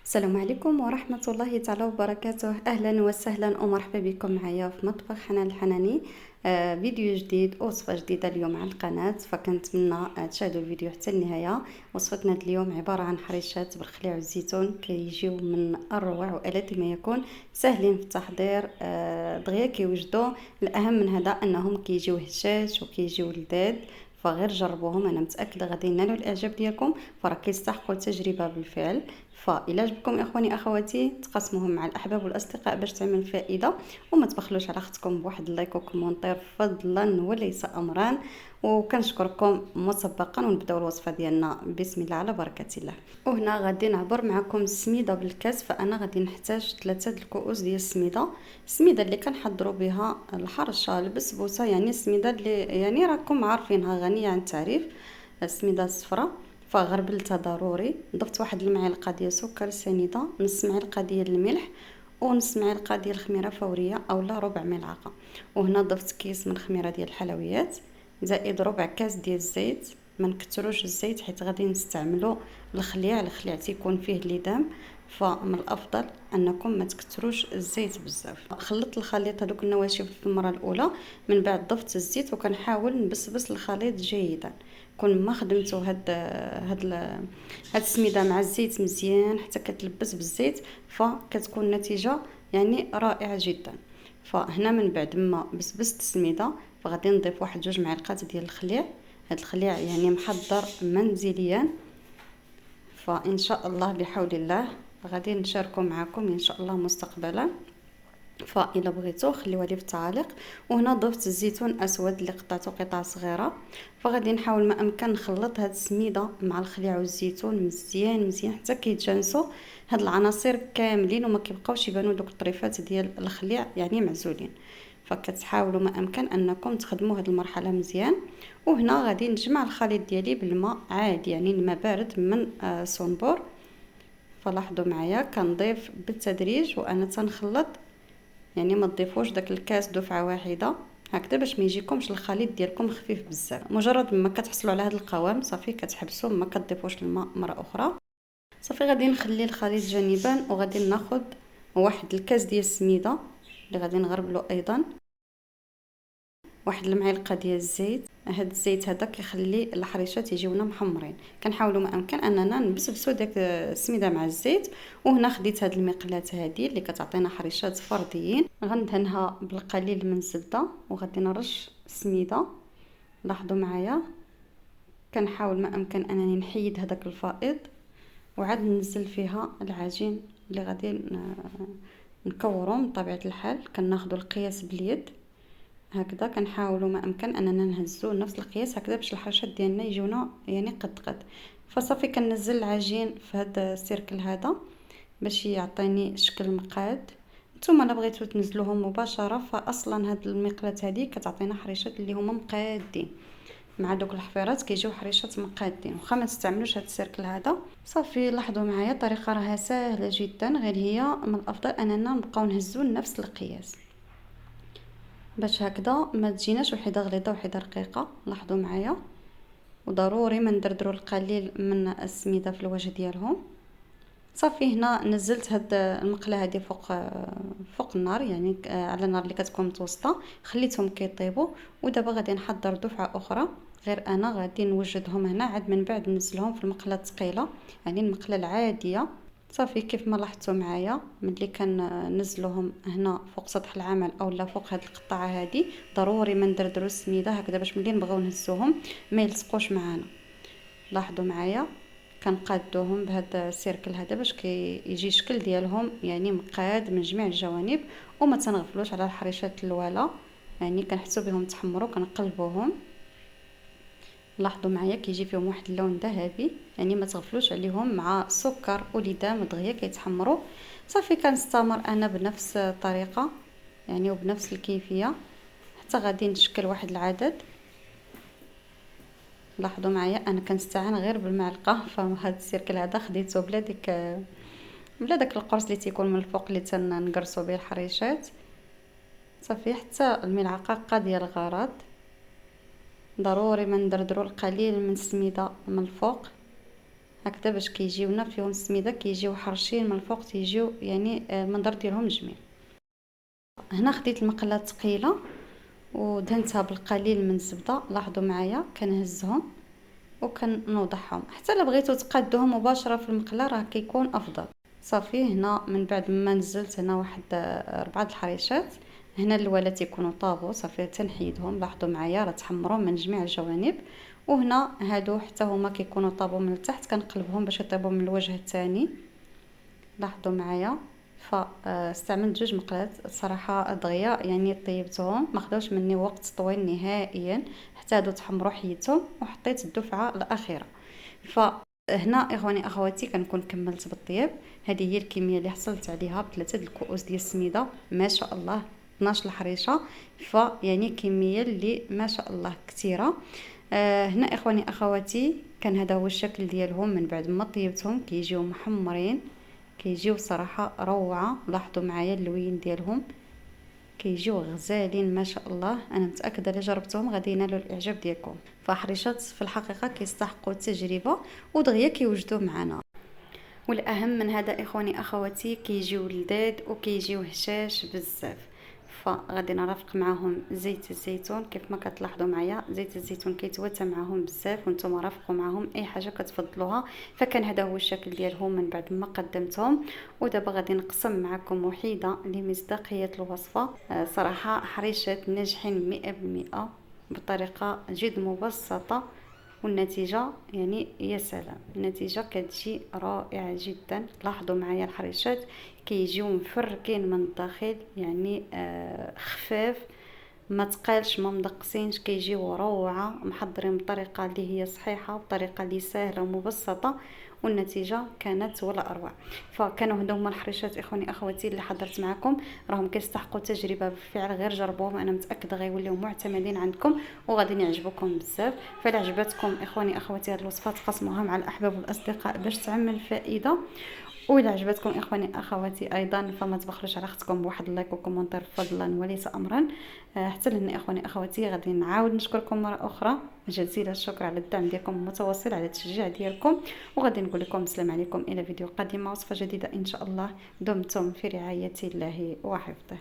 السلام عليكم ورحمة الله تعالى وبركاته. أهلا وسهلا ومرحبا بكم معايا في مطبخ حنان الحناني. فيديو جديد، وصفة جديدة اليوم على القناة، فكنتمنى تشاهدوا الفيديو حتى النهاية. وصفتنا اليوم عبارة عن حريشات بالخليع والزيتون، كيجيو من أروع وألذ ما يكون، سهلين في التحضير، دغيا كيوجدوا. الأهم من هذا أنهم كيجيو هشاش وكيجيو لذاذ، فغير جربوهم، انا متاكده غادي ينالوا الاعجاب ديالكم، فراه كيستحقوا التجربه بالفعل. فإلا عجبكم اخواني اخواتي تقسموهم مع الاحباب والاصدقاء باش تعمل فائده، وما تبخلوش على اختكم بواحد اللايك وكومونتير فضلا وليس امرا. وكنشكركم مسبقا، ونبداو الوصفه ديالنا بسم الله على بركه الله. وهنا غادي نعبر معكم السميده بالكاس، فانا غادي نحتاج 3 الكؤوس ديال السميده اللي كنحضروا بها الحرشه البسبوسه، يعني السميده اللي يعني راكم عارفينها غنيه عن التعريف، السميده الصفراء. فغربلتها ضروري، ضفت واحد المعلقه ديال سكر سنيده، نص معلقه ديال الملح، ونص معلقه ديال الخميره فوريه اولا ربع ملعقه. وهنا ضفت كيس من الخميره ديال الحلويات، زائد ربع كاس ديال الزيت. ما نكثروش الزيت حيت غادي نستعملوا الخليع تيكون فيه لدام، فمن الافضل انكم ما تكثروش الزيت بزاف. خلطت الخليط هذوك النواشف في المره الاولى، من بعد ضفت الزيت وكنحاول نبسبس الخليط جيدا. كل ما خدمتو هاد السميده مع الزيت مزيان حتى كتلبس بالزيت، فكتكون النتيجه يعني رائعه جدا. فهنا من بعد ما بسبست السميده، فغادي نضيف واحد 2 معالق ديال الخليع. هاد الخليع يعني محضر منزليا، فان شاء الله بحول الله غادي نشاركو معكم ان شاء الله مستقبلا، فإلا بغيتو خليوها لي في التعاليق. وهنا ضفت الزيتون اسود اللي قطعته قطع صغيره. فغادي نحاول ما امكن نخلط هاد السميده مع الخليع والزيتون مزيان مزيان حتى كيتجانسوا هاد العناصر كاملين، وما كيبقاوش يبانوا دوك الطريفات ديال الخليع يعني معزولين. فكتحاولوا ما امكن انكم تخدموا هاد المرحله مزيان. وهنا غادي نجمع الخليط ديالي بالماء عادي، يعني الماء بارد من صنبور. فلاحظوا معايا كنضيف بالتدريج وانا تنخلط، يعني ما تضيفوش داك الكاس دفعه واحده هكذا باش ما يجيكمش الخليط ديالكم خفيف بزاف. مجرد ما كتحصلوا على هذا القوام صافي كتحبسوا، ما كتضيفوش الماء مره اخرى. صافي غادي نخلي الخليط جانبا، وغادي ناخذ واحد الكاس ديال السميده اللي غادي نغربلو ايضا، واحد المعلقه ديال الزيت. هاد الزيت هذا كيخلي الحريشات يجيونا محمرين. كنحاولوا ما امكن اننا نبسبسوا داك السميده مع الزيت. وهنا خديت هاد المقلاه هذه اللي كتعطينا حريشات فرديين، غندهنها بالقليل من الزبده وغادي نرش السميده. لاحظوا معايا كنحاول ما امكن انني نحيد هذاك الفائض، وعاد ننزل فيها العجين اللي غادي نكورو. من طبيعه الحال كناخذوا القياس باليد هكذا، كنحاولوا ما امكن اننا نهزو نفس القياس هكذا باش الحرشات ديالنا يجونا يعني قد. فصافي كننزل العجين في هذا السيركل هذا باش يعطيني شكل مقاد. نتوما الا بغيتو تنزلوهم مباشره، فاصلا هاد المقلاه هذه كتعطينا حريشات اللي هما مقادين، مع دوك الحفيرات كيجيو حريشات مقادين. واخا ما تستعملوش هاد السيركل هذا صافي. لاحظوا معايا الطريقه راها سهله جدا، غير هي من الافضل اننا نبقاو نهزو نفس القياس باش هكذا ما تجيناش وحده غليظه وحده رقيقه. لاحظوا معايا، وضروري ما ندردروا القليل من السميده في الوجه ديالهم. صافي هنا نزلت هاد المقله هذه فوق النار، يعني على النار اللي كتكون متوسطه، خليتهم كيطيبوا. ودابا غادي نحضر دفعه اخرى، غير انا غادي نوجدهم هنا عاد من بعد ننزلهم في المقله الثقيله، يعني المقله العاديه. صافي كيف ما لاحظتوا معايا ملي كننزلوهم هنا فوق سطح العمل اولا فوق هاد القطعه هذه، ضروري ما ندردروا السميده هكذا باش ملي نبغيو نهزوهم ما يلصقوش معانا. لاحظوا معايا كنقادوهم بهذا السيركل هذا باش كيجي الشكل ديالهم يعني مقاد من جميع الجوانب. وما تنغفلوش على الحريشات الاولى، يعني كنحسوا بهم تحمروا كنقلبوهم. لاحظوا معايا كيجي فيهم واحد اللون ذهبي، يعني ما تغفلوش عليهم، مع سكر ولدام دغيا كيتحمروا. صافي كنستمر انا بنفس الطريقه يعني وبنفس الكيفيه حتى غادي نشكل واحد العدد. لاحظوا معايا انا كنستعين غير بالمعلقه، فهاد السيركل هذا خديته بلا داك القرص اللي تيكون من الفوق اللي تنقرصوا به الحريشات. صافي حتى الملعقه قاضيه الغرض، ضروري ما ندردروا القليل من السميده من الفوق هكذا باش كيجيونا فيهم السميده كيجيو حرشين من الفوق، تيجيو يعني المنظر ديالهم جميل. هنا خديت المقله ثقيله ودهنتها بالقليل من الزبده، لاحظوا معايا كنهزهم وكنوضحهم. حتى الا بغيتو تقادوهم مباشره في المقله راه كيكون افضل. صافي هنا من بعد ما نزلت هنا واحد 4 الحريشات، هنا الاولى تيكونوا طابو، صافي تنحيدهم. لاحظوا معايا راه تحمروا من جميع الجوانب. وهنا هادو حتى هما كيكونوا طابو من التحت، كنقلبهم باش يطيبوا من الوجه الثاني. لاحظوا معايا فاستعملت 2 مقلات صراحه دغيا، يعني طيبتهم ما خداوش مني وقت طويل نهائيا حتى هادو تحمروا حيدتهم وحطيت الدفعه الاخيره. فهنا اخواني اخواتي كنكون كملت بالطياب. هذه هي الكميه اللي حصلت عليها ب3 الكؤوس ديال السميده، ما شاء الله 12 الحريشه، فيعني كميه اللي ما شاء الله كثيره. هنا اخواني اخواتي كان هذا هو الشكل ديالهم من بعد ما طيبتهم، كيجيو محمرين، كيجيو صراحه روعه. لاحظوا معايا اللوين ديالهم كيجيو غزالين ما شاء الله. انا متاكده الا جربتهم غادي ينالوا الاعجاب ديالكم. فحريشات في الحقيقه كيستحقوا التجربه ودغيا كيوجدوا معنا. والاهم من هذا اخواني اخواتي كيجيو لذاذ وكيجيو هشاش بزاف. فغادي نرافق معاهم زيت الزيتون. كيف ما كتلاحظوا معايا زيت الزيتون كيتواتى معاهم بزاف، وانتم رافقوا معاهم اي حاجه كتفضلوها. فكان هذا هو الشكل ديالهم من بعد ما قدمتهم. ودابا غادي نقسم معكم وحيده لمصداقيه الوصفه. صراحه حريشات ناجحين 100% بطريقه جد مبسطه، والنتيجة يعني يا سلام، النتيجة كتجي رائعة جدا. لاحظوا معايا الحريشات كيجيو مفركين من الداخل، يعني خفاف، ما تقالش ما مدقسينش، كيجيو روعة، محضرين بطريقة اللي هي صحيحة، بطريقة اللي سهلة ومبسطة، والنتيجة كانت ولا اروع. فكانوا هذوما الحريشات اخواني اخواتي اللي حضرت معكم، راهم كيستحقوا التجربه بالفعل. غير جربوهم، انا متاكده غيوليو معتمدين عندكم وغادي يعجبوكم بزاف. فلا عجبتكم اخواني اخواتي هذه الوصفات قسموها مع الاحباب والاصدقاء باش تعمل فائده. واذا عجبتكم اخواني اخواتي ايضا فما تبخلوش على اختكم بواحد اللايك وكومنتير فضلا وليس امرا. حتى لهنا اخواني اخواتي غادي نعاود نشكركم مره اخرى جزيل الشكر على الدعم ديالكم المتواصل، على التشجيع ديالكم. وغادي نقول لكم السلام عليكم الى فيديو قادم وصفه جديده ان شاء الله. دمتم في رعايه الله وحفظه.